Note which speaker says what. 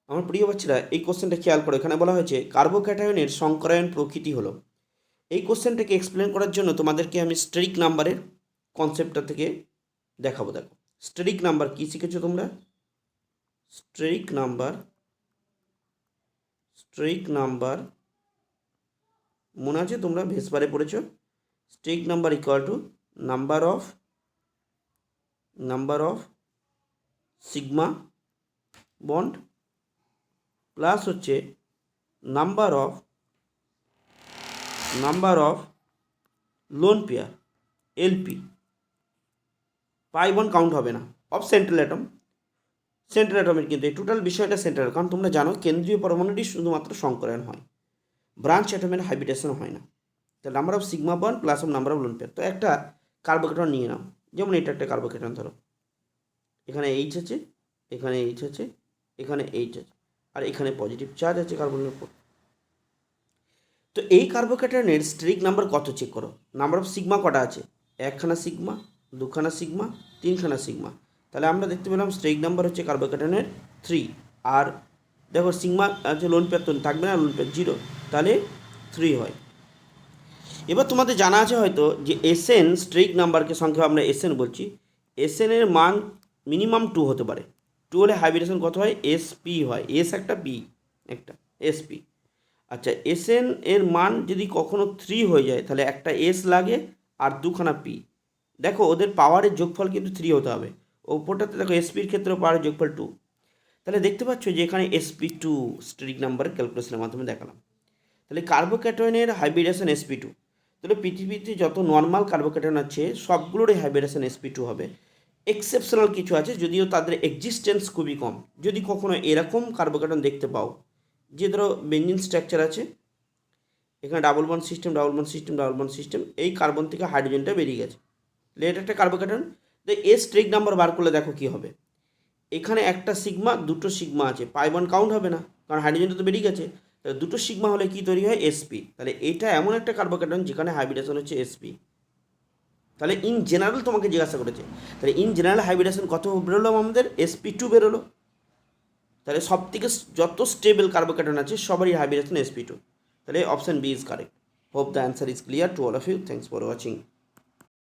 Speaker 1: আমার প্রিয় বাচ্চারা, এই কোশ্চেনটা খেয়াল করো। এখানে বলা হয়েছে কার্বোক্যাটায়নের সংকরায়ন প্রকৃতি হলো। এই কোশ্চেনটাকে এক্সপ্লেন করার জন্য তোমাদেরকে আমি স্টেরিক নাম্বারের কনসেপ্টটা থেকে দেখাবো। দেখো, স্টেরিক নাম্বার কী শিখেছো তোমরা? স্টেরিক নাম্বার মনে আছে? তোমরা ভেসপারে পড়েছো। Steric number equal to number of sigma bond plus হচ্ছে number of lone pair LP. Pi bond count হবে না। অফ সেন্ট্রাল অ্যাটমের কিন্তু এই টোটাল বিষয়টা সেন্ট্রাল, কারণ তোমরা জানো কেন্দ্রীয় পরমাণুটি শুধুমাত্র সংকরায়ন হয়, ব্রাঞ্চ অ্যাটমের হাইব্রিডেশন হয় না। তাহলে number of sigma bond plus of number of lone pair. তো একটা কার্বোকেটন নিয়ে নাও, যেমন এটা একটা কার্বোকেটন ধরো, এখানে এইচ আছে, এখানে এইচ আছে, এখানে এইচ আছে, আর এখানে পজিটিভ চার্জ আছে কার্বনের উপর। তো এই কার্বোক্যাটায়নের স্টেরিক নাম্বার কত চেক করো। নাম্বার অফ সিগমা কটা আছে? একখানা সিগমা, দুখানা সিগমা, তিনখানা সিগমা। তাহলে আমরা দেখতে পেলাম স্টেরিক নাম্বার হচ্ছে কার্বোক্যাটায়নের 3। আর দেখো সিগমা আছে, লোন পেয়ার তো থাকবে না, লোন পেয়ার 0, তাহলে 3 হয়। এবার তোমাদের জানা আছে হয়তো যে এসএন স্টেরিক নাম্বারকে সংখ্যা আমরা এসএন বলছি। এসএন এর মান মিনিমাম 2 হতে পারে। 2 হলে হাইব্রিডেশন কত হয়? এসপি হয়। এস একটা, পি একটা, এসপি। আচ্ছা, এসএন এর মান যদি কখনো 3 হয়ে যায়, তাহলে একটা এস লাগে আর দুখানা পি। দেখো ওদের পাওয়ারের যোগফল কিন্তু 3 হতে হবে। ওপরটাতে দেখো এসপির ক্ষেত্রে পাওয়ারের যোগফল 2। তাহলে দেখতে পাচ্ছ যে এখানে sp2 স্টেরিক নাম্বারের ক্যালকুলেশনের মাধ্যমে দেখালাম। তাহলে কার্বোক্যাটায়নের হাইব্রিডেশন sp2। তাহলে পৃথিবীতে যত নর্মাল কার্বোক্যাটায়ন আছে সবগুলোরই হাইব্রিডেশন sp2 হবে। এক্সেপশনাল কিছু আছে, যদিও তাদের এক্সিস্টেন্স খুবই কম। যদি কখনো এরকম কার্বোক্যাটায়ন দেখতে পাও, যে ধরো বেঞ্জিন স্ট্রাকচার আছে, এখানে ডাবল বন্ড সিস্টেম, এই কার্বন থেকে হাইড্রোজেনটা বেরিয়ে গেছে, এটা একটা কার্বোক্যাটায়ন। তো এর স্টেরিক নাম্বার বার করলে দেখো কী হবে। এখানে একটা সিগমা, দুটো সিগমা আছে, পাই বন্ড কাউন্ট হবে না, কারণ হাইড্রোজেনটা তো বেরিয়ে গেছে। তাহলে দুটো সিগমা হলে কি তৈরি হয়? এসপি। তাহলে এটা এমন একটা কার্বোক্যাটায়ন যেখানে হাইব্রিডেশন হচ্ছে এসপি। তাহলে ইন জেনারেল তোমাকে জিজ্ঞাসা করেছে, তাহলে ইন জেনারেল হাইব্রিডেশন কত বেরোলো আমাদের? sp2 বেরোলো। তাহলে সব থেকে যত স্টেবল কার্বোক্যাটায়ন আছে সবারই হাইব্রিডেশন sp2। তাহলে option B is correct. Hope the answer is clear to all of you. Thanks for watching.